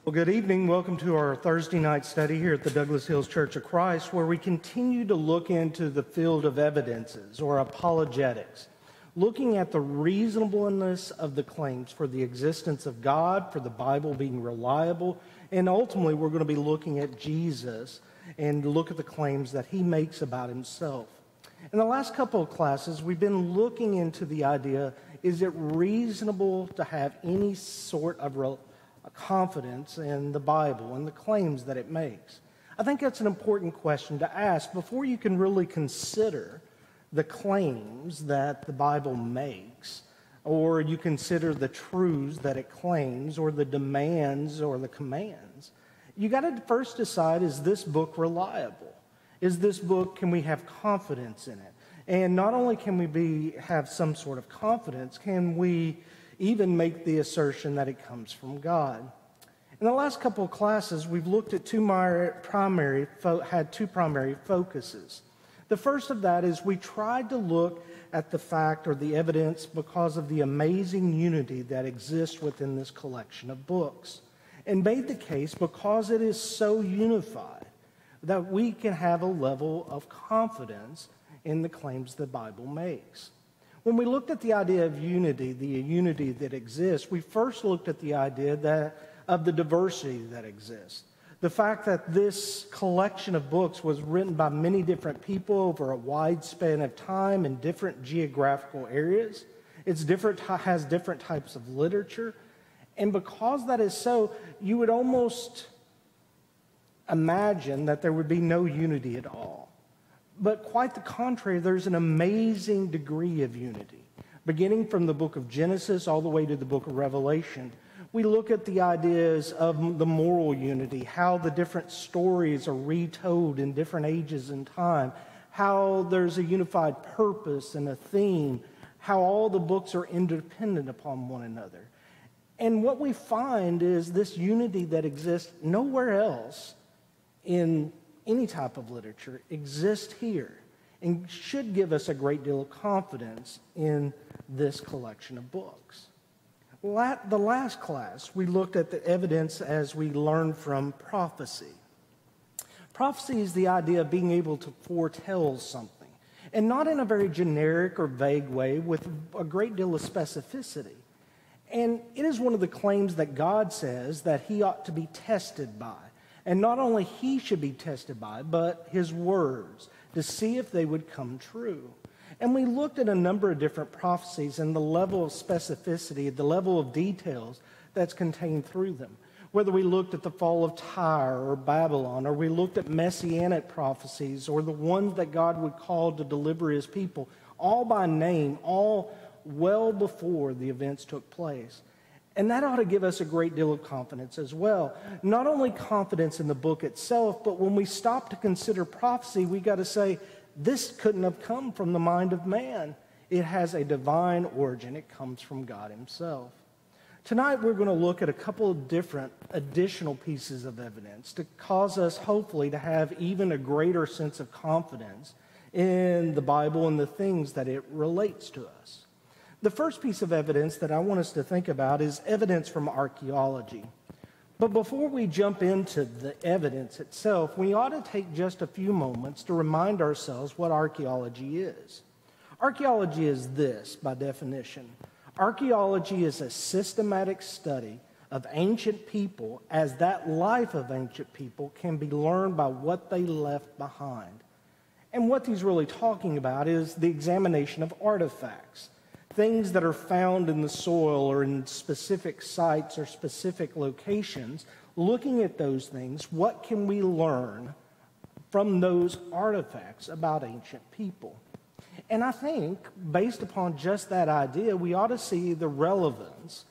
Well, good evening. Welcome to our Thursday night study here at the Douglas Hills Church of Christ, where we continue to look into the field of evidences or apologetics, looking at the reasonableness of the claims for the existence of God, for the Bible being reliable, and ultimately we're going to be looking at Jesus and look at the claims that he makes about himself. In the last couple of classes, we've been looking into the idea, is it reasonable to have any sort of confidence in the Bible and the claims that it makes? I think that's an important question to ask before you can really consider the claims that the Bible makes, or you consider the truths that it claims, or the demands or the commands. You got to first decide, is this book reliable? Is this book, can we have confidence in it? And not only can we have some sort of confidence, can we even make the assertion that it comes from God? In the last couple of classes, we've looked at two primary focuses. The first of that is we tried to look at the fact or the evidence because of the amazing unity that exists within this collection of books, and made the case because it is so unified that we can have a level of confidence in the claims the Bible makes. When we looked at the idea of unity, the unity that exists, we first looked at the idea of the diversity that exists. The fact that this collection of books was written by many different people over a wide span of time in different geographical areas. Has different types of literature. And because that is so, you would almost imagine that there would be no unity at all. But quite the contrary, there's an amazing degree of unity. Beginning from the book of Genesis all the way to the book of Revelation, we look at the ideas of the moral unity, how the different stories are retold in different ages and time, how there's a unified purpose and a theme, how all the books are independent upon one another. And what we find is this unity that exists nowhere else in any type of literature exists here, and should give us a great deal of confidence in this collection of books. The last class, we looked at the evidence as we learned from prophecy. Prophecy is the idea of being able to foretell something, and not in a very generic or vague way, with a great deal of specificity. And it is one of the claims that God says that he ought to be tested by. And not only he should be tested by, but his words, to see if they would come true. And we looked at a number of different prophecies and the level of specificity, the level of details that's contained through them. Whether we looked at the fall of Tyre or Babylon, or we looked at messianic prophecies, or the ones that God would call to deliver his people, all by name, all well before the events took place. And that ought to give us a great deal of confidence as well. Not only confidence in the book itself, but when we stop to consider prophecy, we got to say, this couldn't have come from the mind of man. It has a divine origin. It comes from God himself. Tonight, we're going to look at a couple of different additional pieces of evidence to cause us, hopefully, to have even a greater sense of confidence in the Bible and the things that it relates to us. The first piece of evidence that I want us to think about is evidence from archaeology. But before we jump into the evidence itself, we ought to take just a few moments to remind ourselves what archaeology is. Archaeology is this, by definition. Archaeology is a systematic study of ancient people, as that life of ancient people can be learned by what they left behind. And what he's really talking about is the examination of artifacts. Things that are found in the soil or in specific sites or specific locations, looking at those things, what can we learn from those artifacts about ancient people? And I think, based upon just that idea, we ought to see the relevance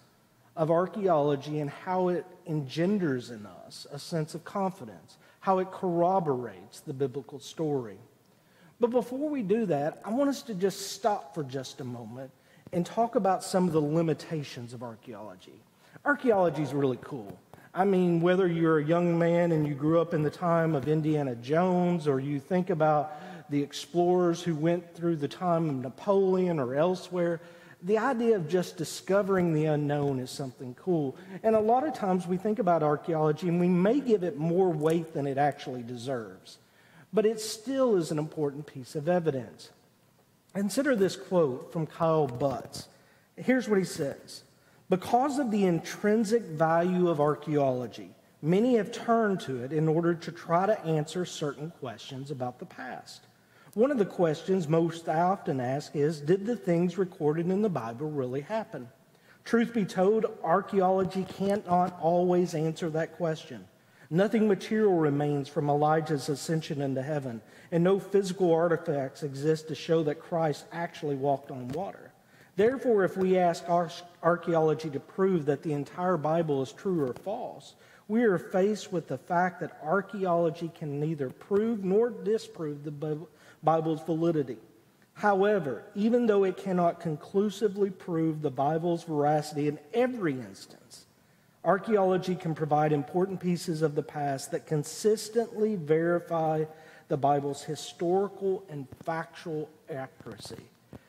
of archaeology and how it engenders in us a sense of confidence, how it corroborates the biblical story. But before we do that, I want us to just stop for just a moment and talk about some of the limitations of archaeology. Archaeology is really cool. I mean, whether you're a young man and you grew up in the time of Indiana Jones, or you think about the explorers who went through the time of Napoleon or elsewhere, The idea of just discovering the unknown is something cool. And a lot of times we think about archaeology and we may give it more weight than it actually deserves. But it still is an important piece of evidence. Consider this quote from Kyle Butts. Here's what he says. Because of the intrinsic value of archaeology, many have turned to it in order to try to answer certain questions about the past. One of the questions most often asked is, did the things recorded in the Bible really happen? Truth be told, archaeology cannot always answer that question. Nothing material remains from Elijah's ascension into heaven, and no physical artifacts exist to show that Christ actually walked on water. Therefore, if we ask archaeology to prove that the entire Bible is true or false, we are faced with the fact that archaeology can neither prove nor disprove the Bible's validity. However, even though it cannot conclusively prove the Bible's veracity in every instance, archaeology can provide important pieces of the past that consistently verify the Bible's historical and factual accuracy.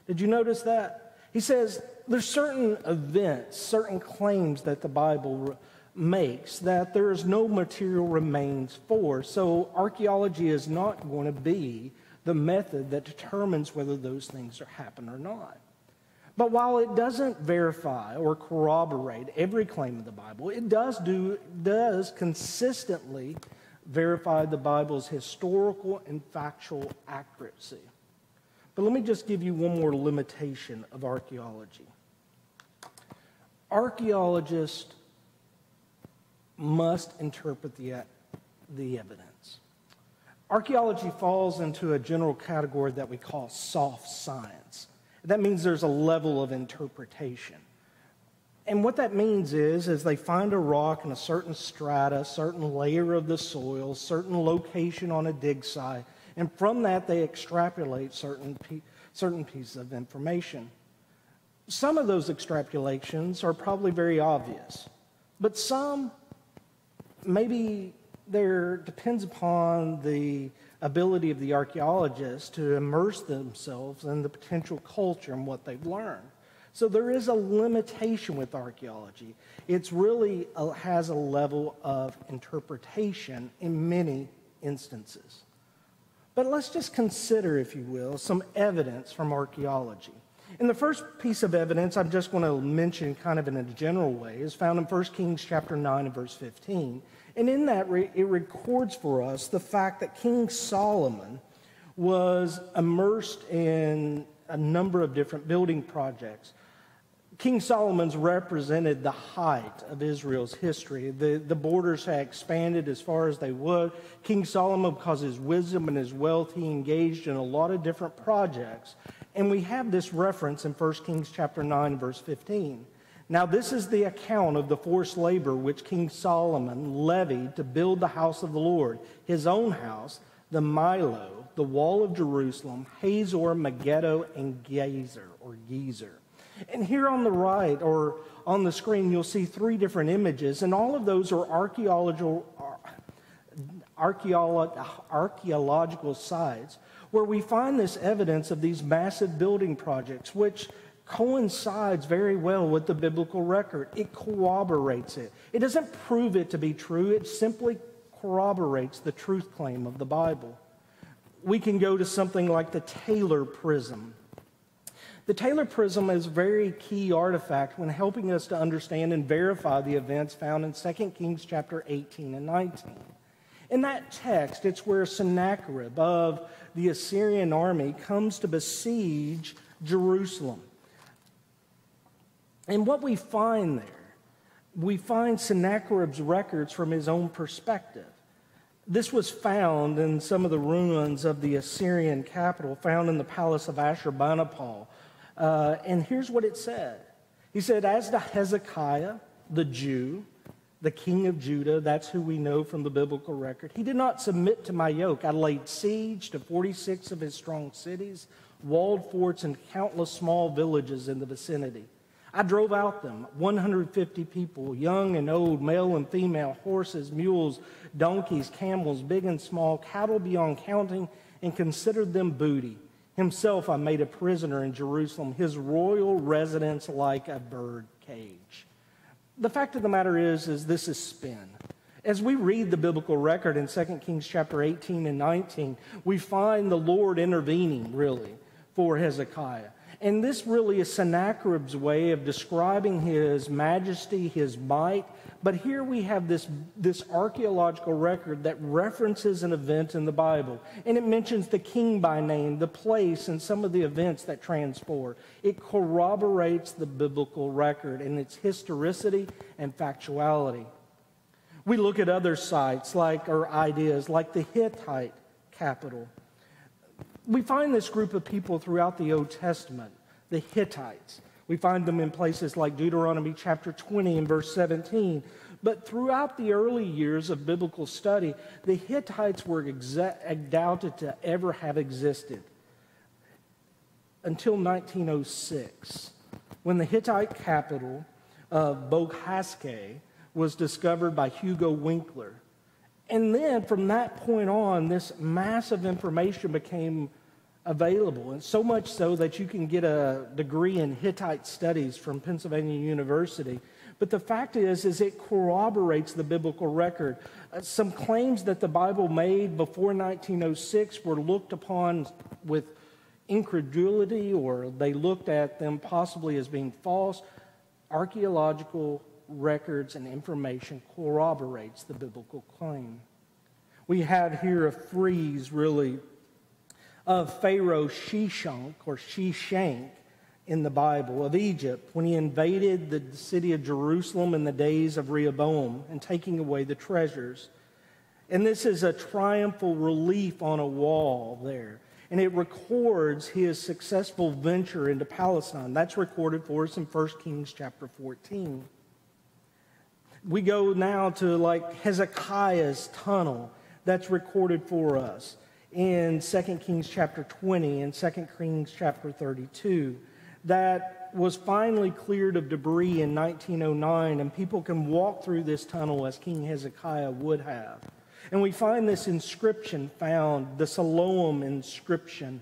Did you notice that? He says there's certain events, certain claims that the Bible makes that there is no material remains for. So archaeology is not going to be the method that determines whether those things happen or not. But while it doesn't verify or corroborate every claim of the Bible, it does consistently verify the Bible's historical and factual accuracy. But let me just give you one more limitation of archaeology. Archaeologists must interpret the evidence. Archaeology falls into a general category that we call soft science. That means there's a level of interpretation. And what that means is they find a rock in a certain strata, certain layer of the soil, certain location on a dig site, and from that they extrapolate certain pieces of information. Some of those extrapolations are probably very obvious, but some maybe there depends upon the ability of the archaeologists to immerse themselves in the potential culture and what they've learned. So there is a limitation with archaeology. It's really has a level of interpretation in many instances. But let's just consider, if you will, some evidence from archaeology. And the first piece of evidence I'm just going to mention kind of in a general way is found in 1 Kings chapter 9 and verse 15. And in that, it records for us the fact that King Solomon was immersed in a number of different building projects. King Solomon's represented the height of Israel's history. The borders had expanded as far as they would. King Solomon, because of his wisdom and his wealth, he engaged in a lot of different projects. And we have this reference in 1 Kings chapter 9, verse 15. Now this is the account of the forced labor which King Solomon levied to build the house of the Lord, his own house, the Milo, the wall of Jerusalem, Hazor, Megiddo, and Gezer. And here on the right, or on the screen, you'll see three different images, and all of those are archaeological sites where we find this evidence of these massive building projects, which coincides very well with the biblical record. It corroborates it. It doesn't prove it to be true. It simply corroborates the truth claim of the Bible. We can go to something like the Taylor Prism. The Taylor Prism is a very key artifact when helping us to understand and verify the events found in 2 Kings chapter 18 and 19. In that text, it's where Sennacherib of the Assyrian army comes to besiege Jerusalem. And what we find there, we find Sennacherib's records from his own perspective. This was found in some of the ruins of the Assyrian capital, found in the palace of Ashurbanipal. And here's what it said. He said, as to Hezekiah, the Jew, the king of Judah, that's who we know from the biblical record, he did not submit to my yoke. I laid siege to 46 of his strong cities, walled forts, and countless small villages in the vicinity. I drove out them, 150 people, young and old, male and female, horses, mules, donkeys, camels, big and small, cattle beyond counting, and considered them booty. Himself I made a prisoner in Jerusalem, his royal residence like a bird cage. The fact of the matter is this is spin. As we read the biblical record in 2 Kings chapter 18 and 19, we find the Lord intervening, really, for Hezekiah. And this really is Sennacherib's way of describing his majesty, his might. But here we have this archaeological record that references an event in the Bible. And it mentions the king by name, the place, and some of the events that transport. It corroborates the biblical record in its historicity and factuality. We look at other sites or ideas like the Hittite capital. We find this group of people throughout the Old Testament, the Hittites. We find them in places like Deuteronomy chapter 20 and verse 17. But throughout the early years of biblical study, the Hittites were doubted to ever have existed until 1906, when the Hittite capital of Boghazkay was discovered by Hugo Winkler. And then from that point on, this massive information became available, and so much so that you can get a degree in Hittite studies from Pennsylvania University. But the fact is it corroborates the biblical record. Some claims that the Bible made before 1906 were looked upon with incredulity, or they looked at them possibly as being false. Archaeological records and information corroborates the biblical claim. We have here a frieze, really, of Pharaoh Shishak in the Bible, of Egypt, when he invaded the city of Jerusalem in the days of Rehoboam and taking away the treasures. And this is a triumphal relief on a wall there. And it records his successful venture into Palestine. That's recorded for us in 1 Kings chapter 14. We go now to Hezekiah's tunnel. That's recorded for us in 2 Kings chapter 20 and 2 Kings chapter 32. That was finally cleared of debris in 1909, and people can walk through this tunnel as King Hezekiah would have. And we find this inscription found, the Siloam inscription,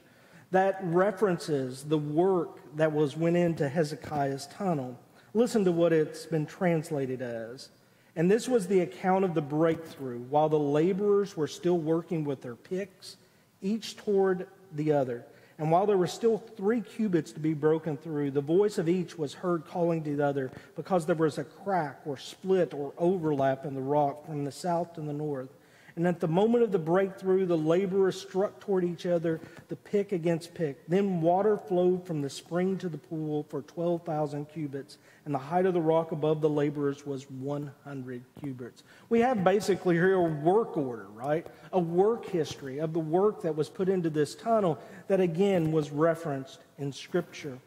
that references the work that went into Hezekiah's tunnel. Listen to what it's been translated as. And this was the account of the breakthrough, while the laborers were still working with their picks, each toward the other. And while there were still 3 cubits to be broken through, the voice of each was heard calling to the other, because there was a crack or split or overlap in the rock from the south to the north. And at the moment of the breakthrough, the laborers struck toward each other, the pick against pick. Then water flowed from the spring to the pool for 12,000 cubits, and the height of the rock above the laborers was 100 cubits. We have basically here a work order, right? A work history of the work that was put into this tunnel that again was referenced in Scripture.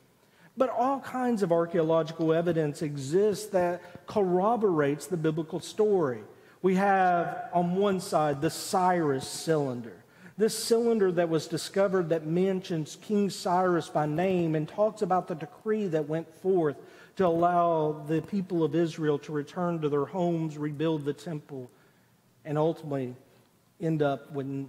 But all kinds of archaeological evidence exists that corroborates the biblical story. We have on one side the Cyrus cylinder. This cylinder that was discovered that mentions King Cyrus by name and talks about the decree that went forth to allow the people of Israel to return to their homes, rebuild the temple, and ultimately end up with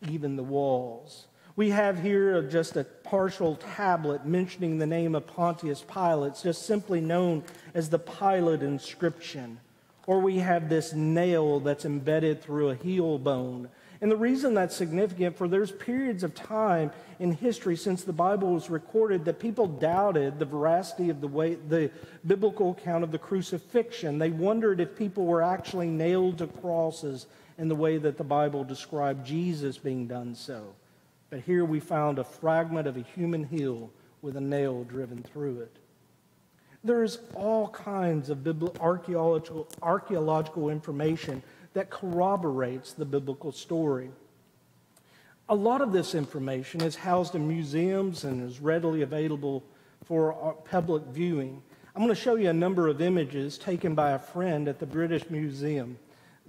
even the walls. We have here just a partial tablet mentioning the name of Pontius Pilate. It's just simply known as the Pilate inscription. Or we have this nail that's embedded through a heel bone. And the reason that's significant, for there's periods of time in history since the Bible was recorded that people doubted the veracity of the biblical account of the crucifixion. They wondered if people were actually nailed to crosses in the way that the Bible described Jesus being done so. But here we found a fragment of a human heel with a nail driven through it. There's all kinds of archaeological information that corroborates the biblical story. A lot of this information is housed in museums and is readily available for public viewing. I'm going to show you a number of images taken by a friend at the British Museum.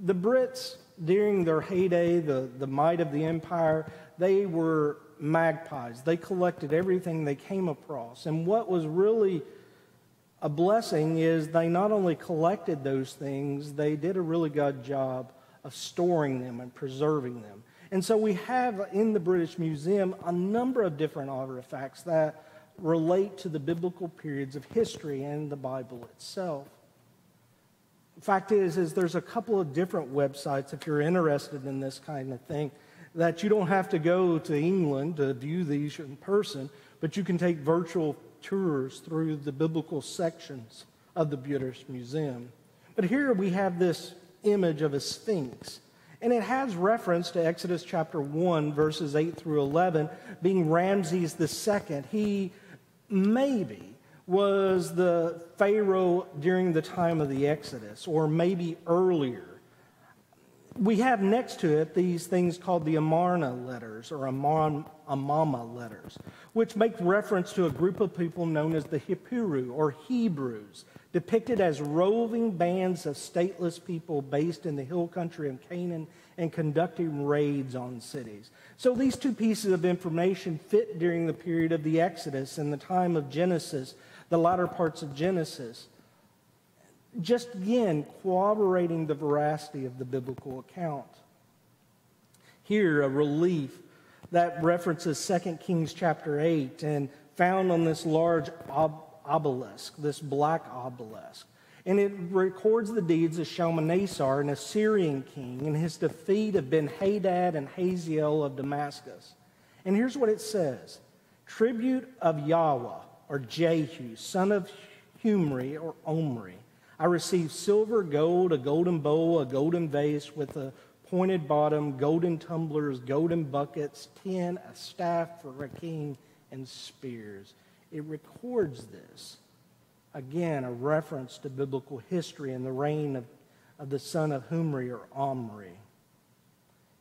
The Brits, during their heyday, the might of the empire, they were magpies. They collected everything they came across. And what was really a blessing is they not only collected those things, they did a really good job of storing them and preserving them. And so we have in the British Museum a number of different artifacts that relate to the biblical periods of history and the Bible itself. The fact is there's a couple of different websites, if you're interested in this kind of thing, that you don't have to go to England to view these in person, but you can take virtual tours through the biblical sections of the British Museum. But here we have this image of a sphinx, and it has reference to Exodus chapter 1, verses 8 through 11, being Ramses II. He maybe was the Pharaoh during the time of the Exodus, or maybe earlier. We have next to it these things called the Amarna letters, or Amama letters, which make reference to a group of people known as the Hippiru, or Hebrews, depicted as roving bands of stateless people based in the hill country of Canaan and conducting raids on cities. So these two pieces of information fit during the period of the Exodus and the time of Genesis, the latter parts of Genesis, just again corroborating the veracity of the biblical account. Here, a relief that references 2 Kings chapter 8 and found on this large obelisk, this black obelisk. And it records the deeds of Shalmaneser, an Assyrian king, and his defeat of Ben-Hadad and Hazael of Damascus. And here's what it says. Tribute of Yahweh, or Jehu, son of Humri, or Omri. I received silver, gold, a golden bowl, a golden vase with a pointed bottom, golden tumblers, golden buckets, tin, a staff for a king, and spears. It records this. Again, a reference to biblical history and the reign of the son of Humri, or Omri.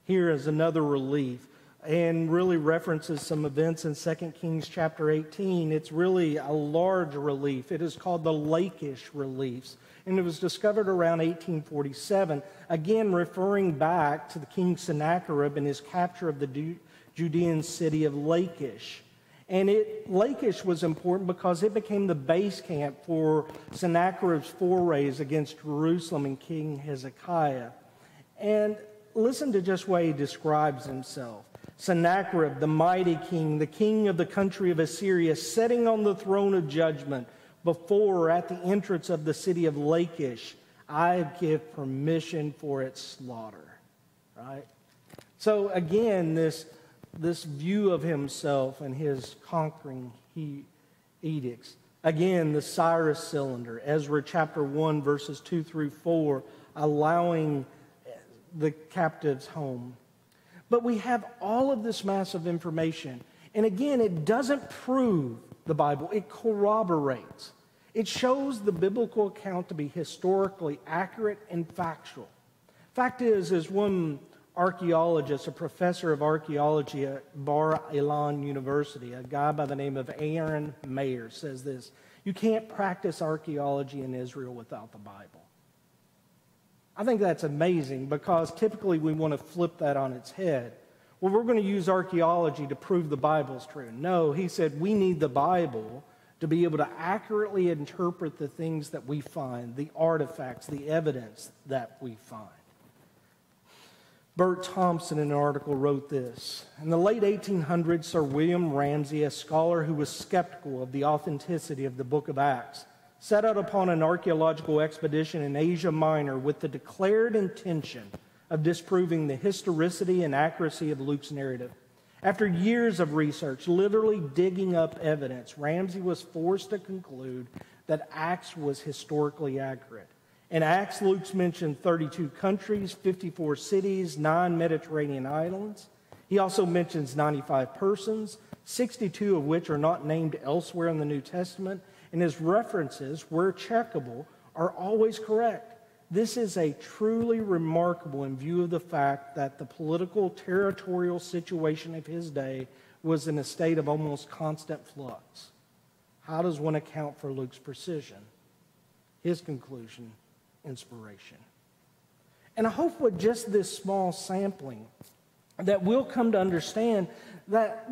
Here is another relief, and really references some events in 2 Kings chapter 18. It's really a large relief. It is called the Lachish reliefs, and it was discovered around 1847, again referring back to the king Sennacherib and his capture of the Judean city of Lachish. And Lachish was important because it became the base camp for Sennacherib's forays against Jerusalem and King Hezekiah. And listen to just the way he describes himself. Sennacherib, the mighty king, the king of the country of Assyria, sitting on the throne of judgment before or at the entrance of the city of Lachish, I give permission for its slaughter. Right? So again, this view of himself and his conquering edicts. Again, the Cyrus cylinder, Ezra chapter 1, verses 2 through 4, allowing the captives home. But we have all of this massive information. And again, it doesn't prove the Bible. It corroborates. It shows the biblical account to be historically accurate and factual. Fact is one archaeologist, a professor of archaeology at Bar Ilan University, a guy by the name of Aaron Mayer, says this: you can't practice archaeology in Israel without the Bible. I think that's amazing, because typically we want to flip that on its head. Well, we're going to use archaeology to prove the Bible's true. No, he said we need the Bible to be able to accurately interpret the things that we find, the artifacts, the evidence that we find. Bert Thompson, in an article, wrote this: in the late 1800s, Sir William Ramsay, a scholar who was skeptical of the authenticity of the book of Acts, set out upon an archaeological expedition in Asia Minor with the declared intention of disproving the historicity and accuracy of Luke's narrative. After years of research, literally digging up evidence, Ramsay was forced to conclude that Acts was historically accurate. In Acts, Luke mentioned 32 countries, 54 cities, 9 Mediterranean islands. He also mentions 95 persons, 62 of which are not named elsewhere in the New Testament, and his references, where checkable, are always correct. This is a truly remarkable in view of the fact that the political, territorial situation of his day was in a state of almost constant flux. How does one account for Luke's precision? His conclusion: inspiration. And I hope with just this small sampling that we'll come to understand that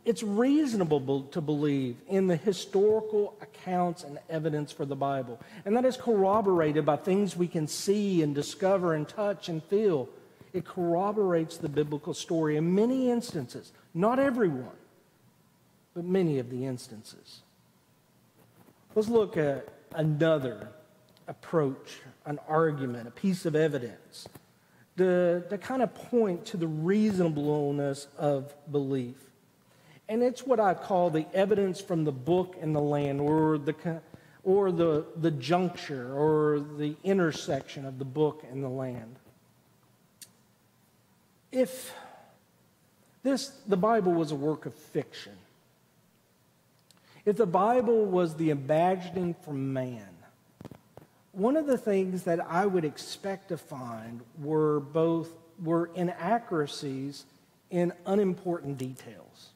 it's reasonable to believe in the historical accounts and evidence for the Bible. And that is corroborated by things we can see and discover and touch and feel. It corroborates the biblical story in many instances. Not everyone, but many of the instances. Let's look at another approach, an argument, a piece of evidence to kind of point to the reasonableness of belief. And it's what I call the evidence from the book and the land, or the juncture, or the intersection of the book and the land. If the Bible was a work of fiction, if the Bible was the imagining from man, one of the things that I would expect to find were inaccuracies in unimportant details.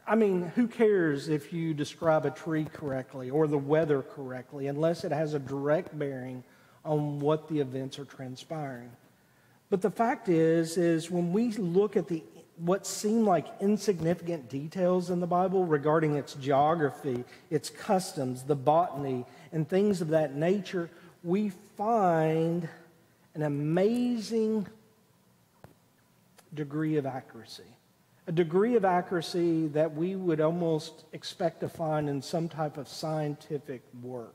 I mean, who cares if you describe a tree correctly or the weather correctly, unless it has a direct bearing on what the events are transpiring. But the fact is when we look at what seem like insignificant details in the Bible regarding its geography, its customs, the botany, and things of that nature, we find an amazing degree of accuracy. A degree of accuracy that we would almost expect to find in some type of scientific work.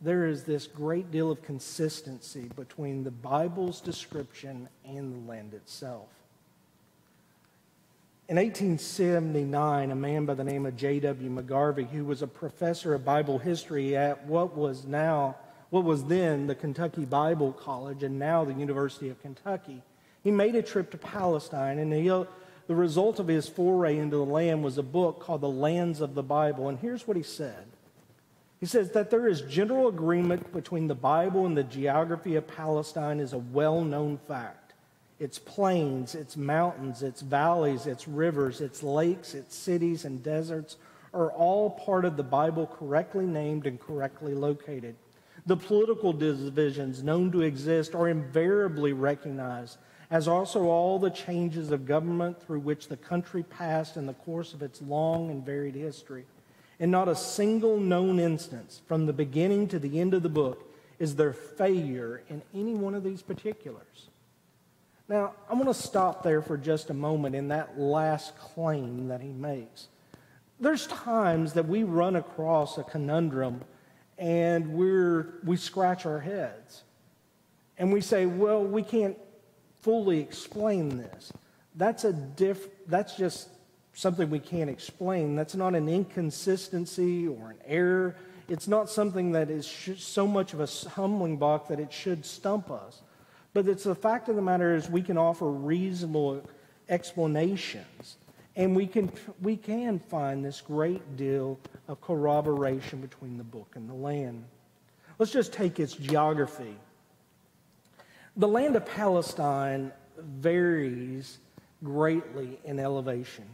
There is this great deal of consistency between the Bible's description and the land itself. In 1879, a man by the name of J.W. McGarvey, who was a professor of Bible history at what was then the Kentucky Bible College and now the University of Kentucky, he made a trip to Palestine, and the result of his foray into the land was a book called The Lands of the Bible. And here's what he said. He says that there is general agreement between the Bible and the geography of Palestine is a well-known fact. Its plains, its mountains, its valleys, its rivers, its lakes, its cities and deserts are all part of the Bible correctly named and correctly located. The political divisions known to exist are invariably recognized, as also all the changes of government through which the country passed in the course of its long and varied history. And not a single known instance, from the beginning to the end of the book, is there failure in any one of these particulars. Now, I'm going to stop there for just a moment in that last claim that he makes. There's times that we run across a conundrum and we scratch our heads. And we say, well, we can't fully explain this. That's just something we can't explain. That's not an inconsistency or an error. It's not something that is so much of a stumbling block that it should stump us. But it's the fact of the matter is we can offer reasonable explanations, and we can find this great deal of corroboration between the book and the land. Let's just take its geography. The land of Palestine varies greatly in elevation.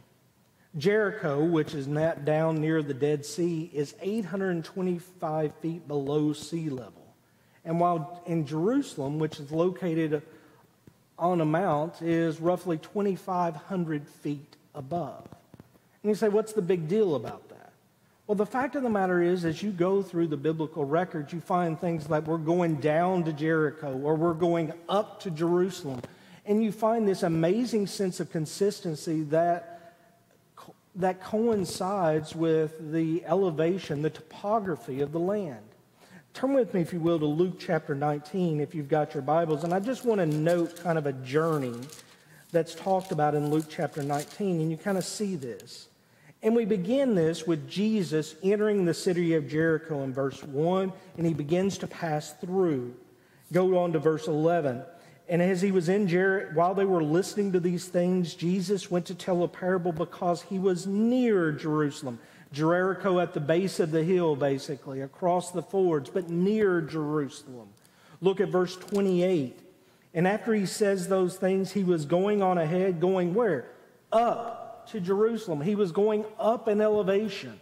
Jericho, which is down near the Dead Sea, is 825 feet below sea level. And while in Jerusalem, which is located on a mount, is roughly 2,500 feet above. And you say, what's the big deal about that? Well, the fact of the matter is, as you go through the biblical records, you find things like we're going down to Jericho or we're going up to Jerusalem. And you find this amazing sense of consistency that coincides with the elevation, the topography of the land. Turn with me, if you will, to Luke chapter 19, if you've got your Bibles. And I just want to note kind of a journey that's talked about in Luke chapter 19, and you kind of see this. And we begin this with Jesus entering the city of Jericho in verse 1, and he begins to pass through. Go on to verse 11. And as he was in Jericho, while they were listening to these things, Jesus went to tell a parable because he was near Jerusalem. Jericho at the base of the hill, basically, across the fords, but near Jerusalem. Look at verse 28. And after he says those things, he was going on ahead, going where? Up to Jerusalem. He was going up in elevation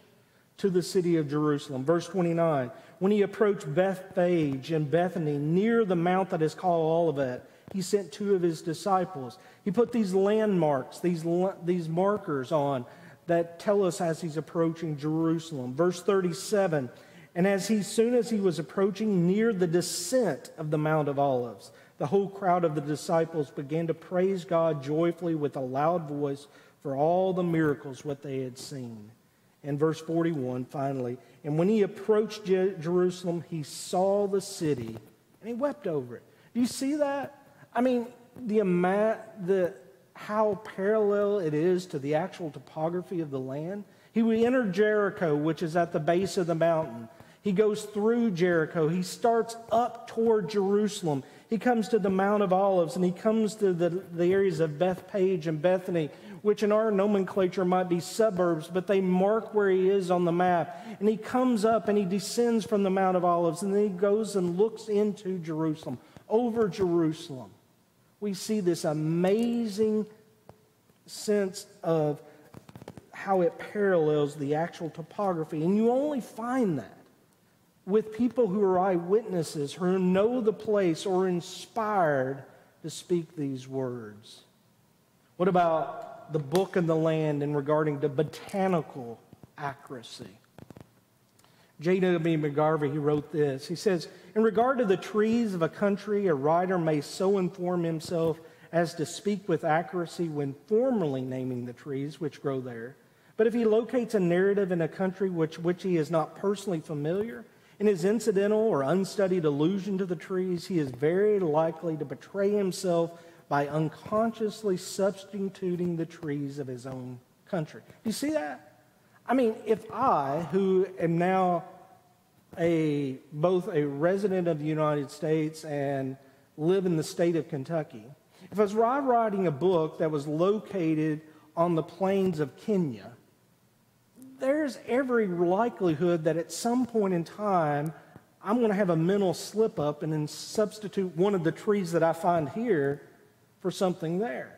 to the city of Jerusalem. Verse 29. When he approached Bethphage and Bethany, near the mount that is called Olivet, he sent two of his disciples. He put these landmarks, these markers on that tell us as he's approaching Jerusalem. Verse 37, And soon as he was approaching near the descent of the Mount of Olives, the whole crowd of the disciples began to praise God joyfully with a loud voice for all the miracles what they had seen. And verse 41, finally, and when he approached Jerusalem, he saw the city, and he wept over it. Do you see that? I mean, how parallel it is to the actual topography of the land. He would enter Jericho, which is at the base of the mountain. He goes through Jericho. He starts up toward Jerusalem. He comes to the Mount of Olives, and he comes to the areas of Bethpage and Bethany, which in our nomenclature might be suburbs, but they mark where he is on the map. And he comes up and he descends from the Mount of Olives, and then he goes and looks into Jerusalem, over Jerusalem. We see this amazing sense of how it parallels the actual topography. And you only find that with people who are eyewitnesses, who know the place or are inspired to speak these words. What about the book and the land in regarding to botanical accuracy? J.W. McGarvey, he wrote this. He says, in regard to the trees of a country, a writer may so inform himself as to speak with accuracy when formally naming the trees which grow there. But if he locates a narrative in a country which he is not personally familiar, in his incidental or unstudied allusion to the trees, he is very likely to betray himself by unconsciously substituting the trees of his own country. Do you see that? I mean, if I, who am now both a resident of the United States and live in the state of Kentucky, if I was writing a book that was located on the plains of Kenya, there's every likelihood that at some point in time, I'm going to have a mental slip up and then substitute one of the trees that I find here for something there.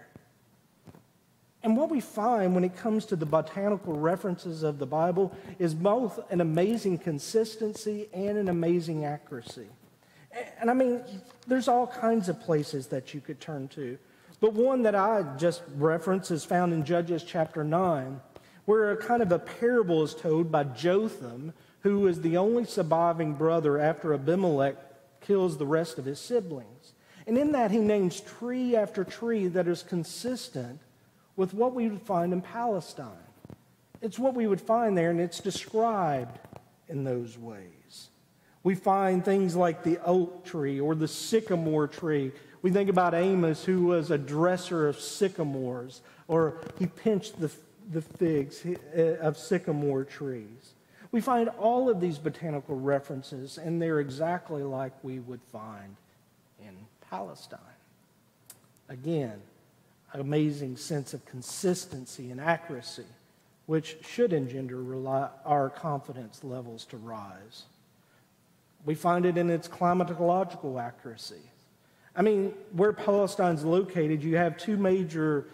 And what we find when it comes to the botanical references of the Bible is both an amazing consistency and an amazing accuracy. And I mean, there's all kinds of places that you could turn to. But one that I just referenced is found in Judges chapter 9, where a kind of a parable is told by Jotham, who is the only surviving brother after Abimelech kills the rest of his siblings. And in that, he names tree after tree that is consistent with what we would find in Palestine. It's what we would find there, and it's described in those ways. We find things like the oak tree or the sycamore tree. We think about Amos, who was a dresser of sycamores, or he pinched the figs of sycamore trees. We find all of these botanical references, and they're exactly like we would find in Palestine. Again, an amazing sense of consistency and accuracy, which should engender our confidence levels to rise. We find it in its climatological accuracy. I mean, where Palestine's located, you have two major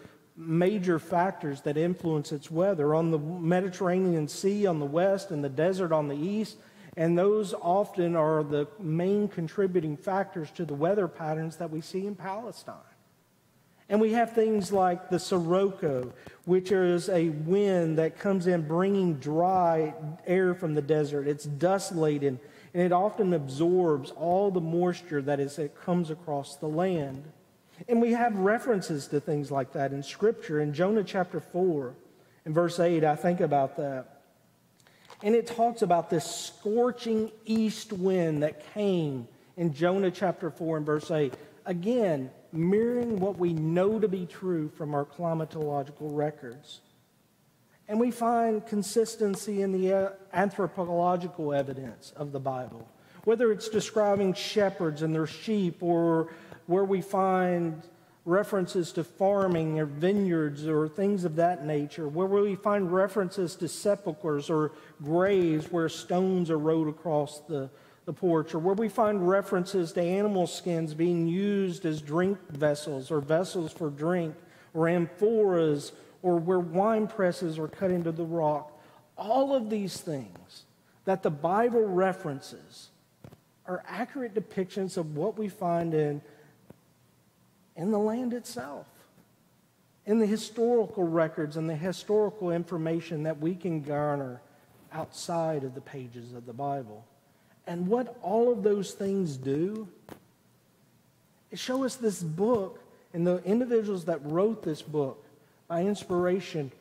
factors that influence its weather. On the Mediterranean Sea on the west and the desert on the east, and those often are the main contributing factors to the weather patterns that we see in Palestine. And we have things like the sirocco, which is a wind that comes in bringing dry air from the desert. It's dust-laden, and it often absorbs all the moisture that comes across the land. And we have references to things like that in Scripture. In Jonah chapter 4, in verse 8, I think about that. And it talks about this scorching east wind that came in Jonah chapter 4 and verse 8. Again, mirroring what we know to be true from our climatological records. And we find consistency in the anthropological evidence of the Bible, whether it's describing shepherds and their sheep, or where we find references to farming or vineyards or things of that nature, where we find references to sepulchres or graves where stones are rolled across the porch, or where we find references to animal skins being used as drink vessels or vessels for drink, or amphoras, or where wine presses are cut into the rock. All of these things that the Bible references are accurate depictions of what we find in the land itself, in the historical records and the historical information that we can garner outside of the pages of the Bible. And what all of those things do is show us this book and the individuals that wrote this book by inspiration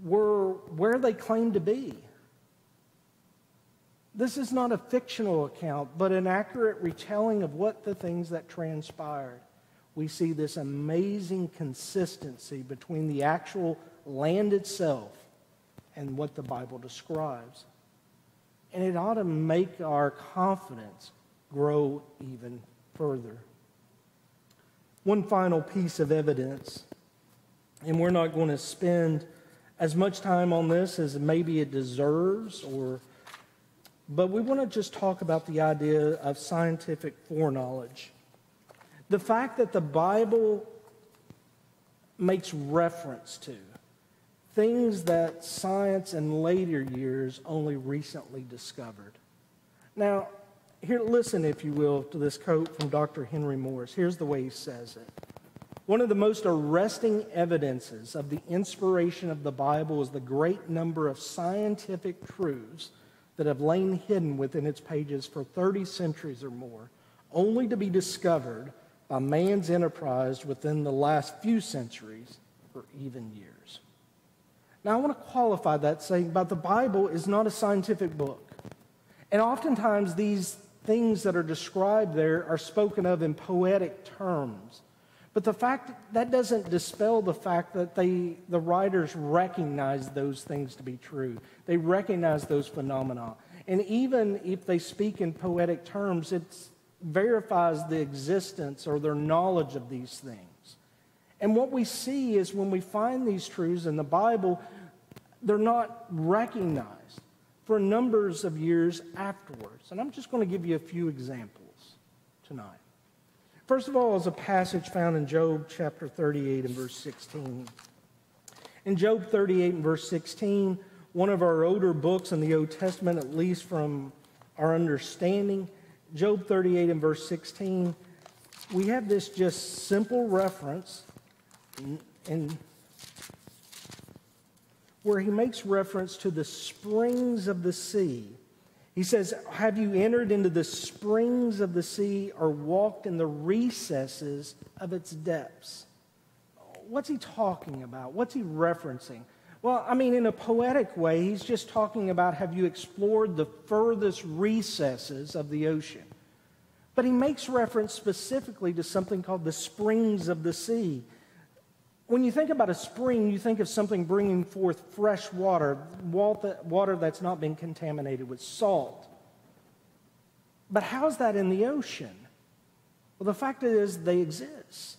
were where they claimed to be. This is not a fictional account, but an accurate retelling of what the things that transpired. We see this amazing consistency between the actual land itself and what the Bible describes. And it ought to make our confidence grow even further. One final piece of evidence, and we're not going to spend as much time on this as maybe it deserves, but we want to just talk about the idea of scientific foreknowledge. The fact that the Bible makes reference to things that science in later years only recently discovered. Now, here, listen, if you will, to this quote from Dr. Henry Morris. Here's the way he says it. One of the most arresting evidences of the inspiration of the Bible is the great number of scientific truths that have lain hidden within its pages for 30 centuries or more, only to be discovered by man's enterprise within the last few centuries or even years. Now, I want to qualify that saying, but the Bible is not a scientific book. And oftentimes these things that are described there are spoken of in poetic terms. But the fact that doesn't dispel the fact that the writers recognize those things to be true. They recognize those phenomena. And even if they speak in poetic terms, it verifies the existence or their knowledge of these things. And what we see is when we find these truths in the Bible, they're not recognized for numbers of years afterwards. And I'm just going to give you a few examples tonight. First of all is a passage found in Job chapter 38 and verse 16. In Job 38 and verse 16, one of our older books in the Old Testament, at least from our understanding, Job 38 and verse 16, we have this just simple reference in where he makes reference to the springs of the sea. He says, have you entered into the springs of the sea or walked in the recesses of its depths? What's he talking about? What's he referencing? Well, I mean, in a poetic way, he's just talking about have you explored the furthest recesses of the ocean? But he makes reference specifically to something called the springs of the sea. When you think about a spring, you think of something bringing forth fresh water, water that's not been contaminated with salt. But how's that in the ocean? Well, the fact is they exist.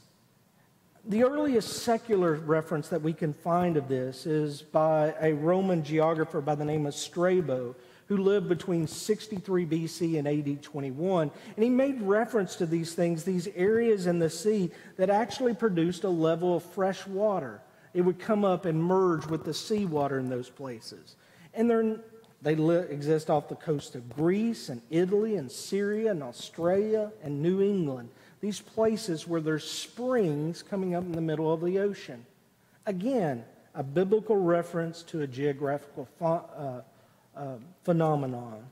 The earliest secular reference that we can find of this is by a Roman geographer by the name of Strabo, who lived between 63 BC and AD 21. And he made reference to these things, these areas in the sea that actually produced a level of fresh water. It would come up and merge with the seawater in those places. And they exist off the coast of Greece and Italy and Syria and Australia and New England. These places where there's springs coming up in the middle of the ocean. Again, a biblical reference to a geographical phenomenon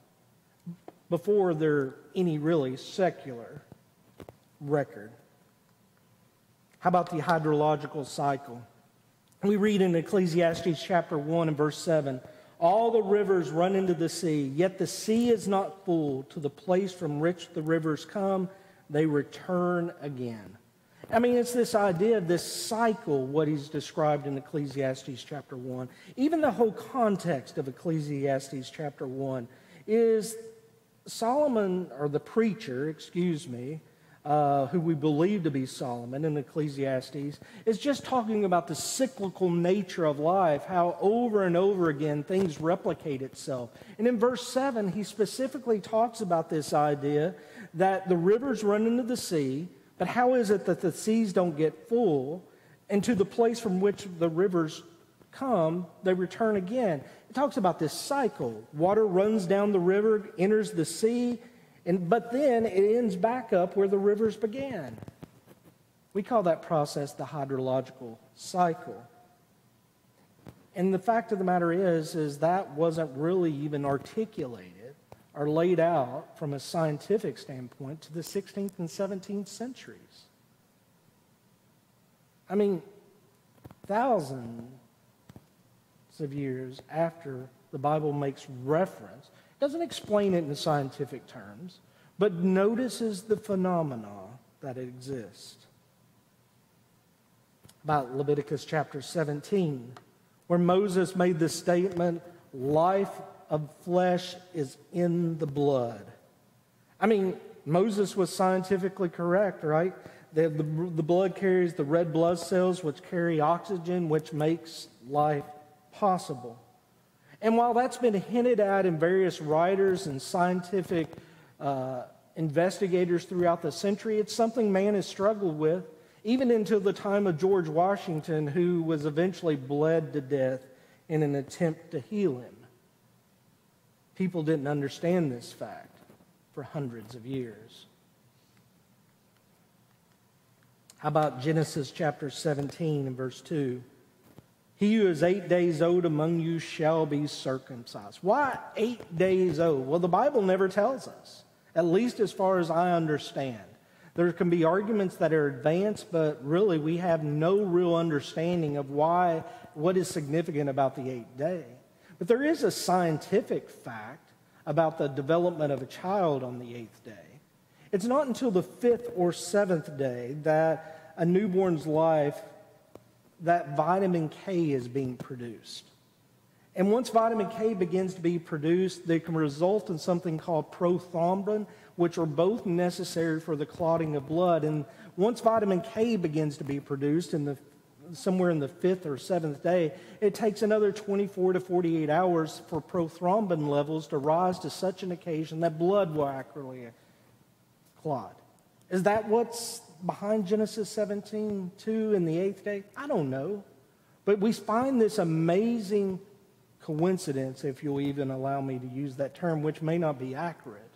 before there any really secular record. How about the hydrological cycle? We read in Ecclesiastes chapter 1 and verse 7, all the rivers run into the sea, yet the sea is not full. To the place from which the rivers come, they return again. I mean, it's this idea of this cycle, what he's described in Ecclesiastes chapter 1. Even the whole context of Ecclesiastes chapter 1 is Solomon, or the preacher, who we believe to be Solomon in Ecclesiastes, is just talking about the cyclical nature of life, how over and over again things replicate itself. And in verse 7, he specifically talks about this idea that the rivers run into the sea, but how is it that the seas don't get full, and to the place from which the rivers come, they return again? It talks about this cycle. Water runs down the river, enters the sea, but then it ends back up where the rivers began. We call that process the hydrological cycle. And the fact of the matter is that wasn't really even articulated are laid out from a scientific standpoint to the 16th and 17th centuries. I mean, thousands of years after the Bible makes reference, it doesn't explain it in scientific terms, but notices the phenomena that exist. About Leviticus chapter 17, where Moses made the statement, life of flesh is in the blood. I mean, Moses was scientifically correct, right? The blood carries the red blood cells, which carry oxygen, which makes life possible. And while that's been hinted at in various writers and scientific investigators throughout the century, it's something man has struggled with, even until the time of George Washington, who was eventually bled to death in an attempt to heal him. People didn't understand this fact for hundreds of years. How about Genesis chapter 17 and verse 2? He who is 8 days old among you shall be circumcised. Why 8 days old? Well, the Bible never tells us, at least as far as I understand. There can be arguments that are advanced, but really we have no real understanding of what is significant about the 8th day. But there is a scientific fact about the development of a child on the 8th day. It's not until the 5th or 7th day that a newborn's life, that vitamin K is being produced. And once vitamin K begins to be produced, they can result in something called prothrombin, which are both necessary for the clotting of blood. And once vitamin K begins to be produced somewhere in the 5th or 7th day, it takes another 24 to 48 hours for prothrombin levels to rise to such an occasion that blood will accurately clot. Is that what's behind Genesis 17:2 in the 8th day? I don't know. But we find this amazing coincidence, if you'll even allow me to use that term, which may not be accurate,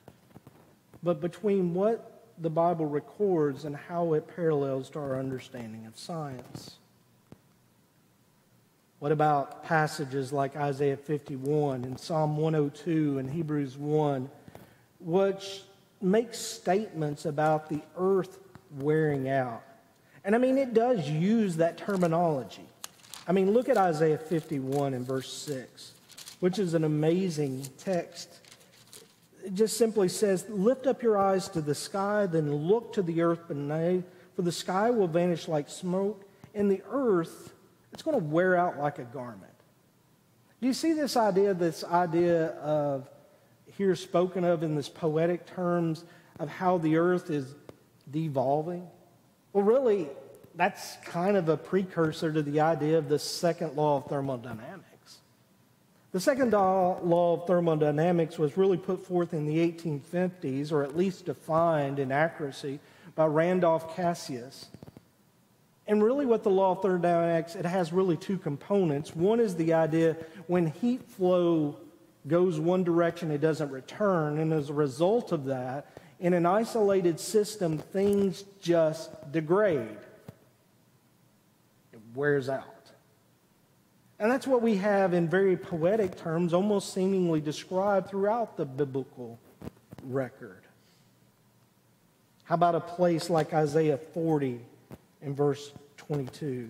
but between what the Bible records and how it parallels to our understanding of science. What about passages like Isaiah 51 and Psalm 102 and Hebrews 1, which make statements about the earth wearing out? And I mean, it does use that terminology. I mean, look at Isaiah 51 and verse 6, which is an amazing text. It just simply says, lift up your eyes to the sky, then look to the earth beneath, for the sky will vanish like smoke, and the earth, it's going to wear out like a garment. Do you see this idea of here spoken of in this poetic terms of how the earth is devolving? Well, really, that's kind of a precursor to the idea of the second law of thermodynamics. The second law of thermodynamics was really put forth in the 1850s, or at least defined in accuracy, by Randolph Cassius. And really what the law of thermodynamics, it has really two components. One is the idea when heat flow goes one direction, it doesn't return. And as a result of that, in an isolated system, things just degrade. It wears out. And that's what we have in very poetic terms, almost seemingly described throughout the biblical record. How about a place like Isaiah 40 in verse 22?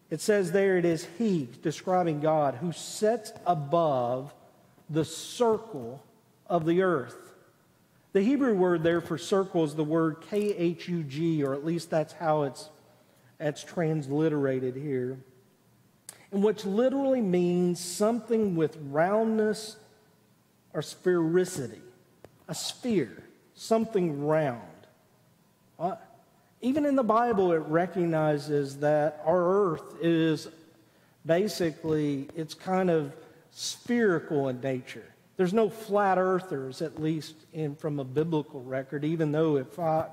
It says there, it is He, describing God, who sits above the circle of the earth. The Hebrew word there for circle is the word K-H-U-G, or at least that's how it's transliterated here. And which literally means something with roundness or sphericity. A sphere, something round. Even in the Bible, it recognizes that our earth is basically, it's kind of spherical in nature. There's no flat earthers, at least from a biblical record, even though it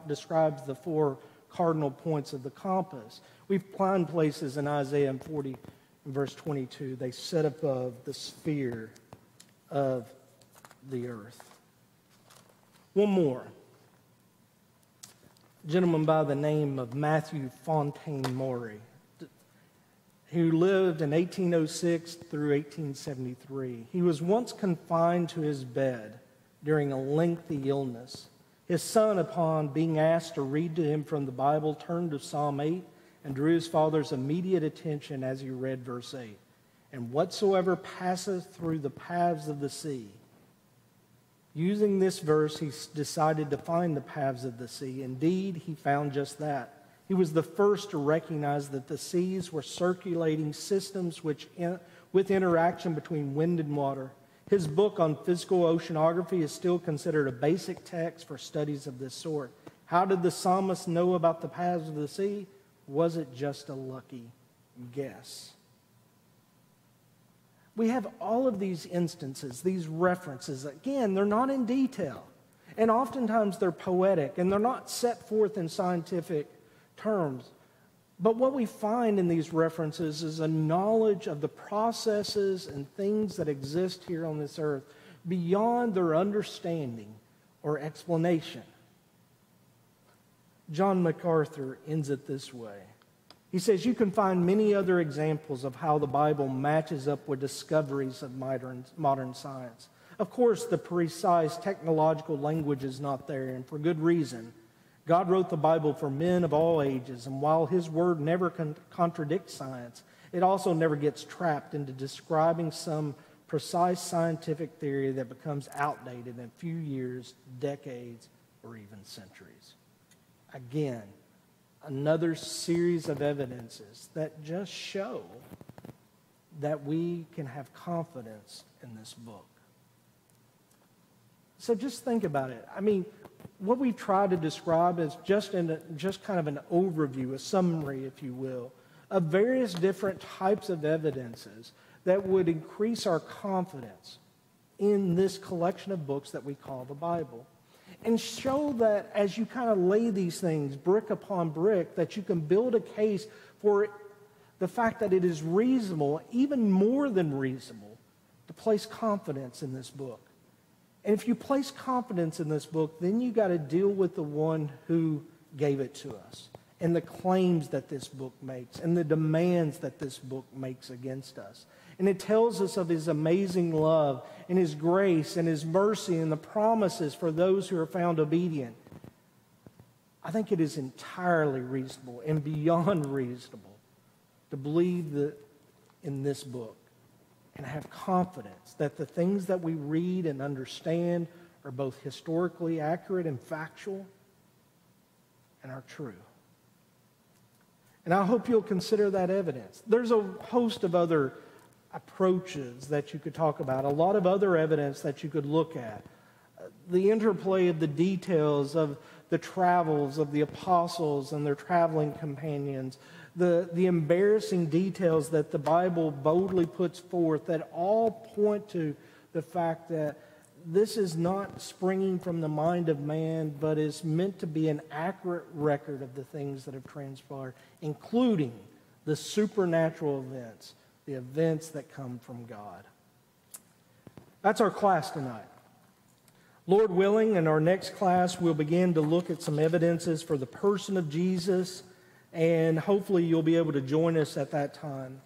describes the four cardinal points of the compass. We find places in Isaiah 40, in verse 22, they sit above the sphere of the earth. One more. A gentleman by the name of Matthew Fontaine Maury, who lived in 1806 through 1873. He was once confined to his bed during a lengthy illness. His son, upon being asked to read to him from the Bible, turned to Psalm 8 and drew his father's immediate attention as he read verse 8. And whatsoever passeth through the paths of the sea. Using this verse, he decided to find the paths of the sea. Indeed, he found just that. He was the first to recognize that the seas were circulating systems with interaction between wind and water. His book on physical oceanography is still considered a basic text for studies of this sort. How did the psalmist know about the paths of the sea? Was it just a lucky guess? We have all of these instances, these references. Again, they're not in detail. And oftentimes they're poetic, and they're not set forth in scientific terms. But what we find in these references is a knowledge of the processes and things that exist here on this earth beyond their understanding or explanation. John MacArthur ends it this way. He says, you can find many other examples of how the Bible matches up with discoveries of modern science. Of course, the precise technological language is not there, and for good reason. God wrote the Bible for men of all ages, and while His Word never contradicts science, it also never gets trapped into describing some precise scientific theory that becomes outdated in a few years, decades, or even centuries. Again, another series of evidences that just show that we can have confidence in this book. So just think about it. I mean, what we've tried to describe is just kind of an overview, a summary, if you will, of various different types of evidences that would increase our confidence in this collection of books that we call the Bible. And show that as you kind of lay these things brick upon brick, that you can build a case for the fact that it is reasonable, even more than reasonable, to place confidence in this book. And if you place confidence in this book, then you got to deal with the one who gave it to us, and the claims that this book makes, and the demands that this book makes against us. And it tells us of His amazing love and His grace and His mercy and the promises for those who are found obedient. I think it is entirely reasonable and beyond reasonable to believe that in this book and have confidence that the things that we read and understand are both historically accurate and factual and are true. And I hope you'll consider that evidence. There's a host of other approaches that you could talk about, a lot of other evidence that you could look at. The interplay of the details of the travels of the apostles and their traveling companions, the embarrassing details that the Bible boldly puts forth that all point to the fact that this is not springing from the mind of man, but is meant to be an accurate record of the things that have transpired, including the supernatural events, the events that come from God. That's our class tonight. Lord willing, in our next class, we'll begin to look at some evidences for the person of Jesus, and hopefully you'll be able to join us at that time.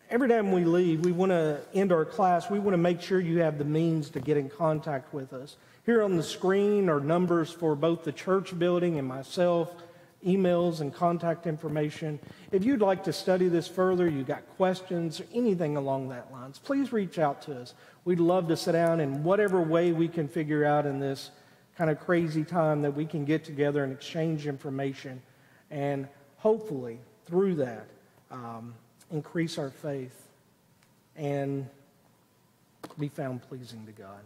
Every time we leave, we want to end our class, we want to make sure you have the means to get in contact with us. Here on the screen are numbers for both the church building and myself, emails and contact information. If you'd like to study this further, you got questions, or anything along that lines, please reach out to us. We'd love to sit down in whatever way we can figure out in this kind of crazy time that we can get together and exchange information and hopefully through that increase our faith and be found pleasing to God.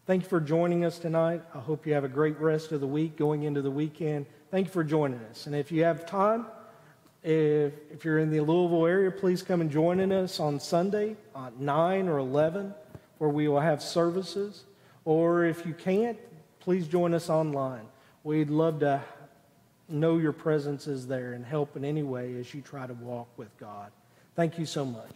Thank you for joining us tonight. I hope you have a great rest of the week going into the weekend. Thank you for joining us. And if you have time, if you're in the Louisville area, please come and join us on Sunday at 9 or 11, where we will have services. Or if you can't, please join us online. We'd love to know your presence is there and help in any way as you try to walk with God. Thank you so much.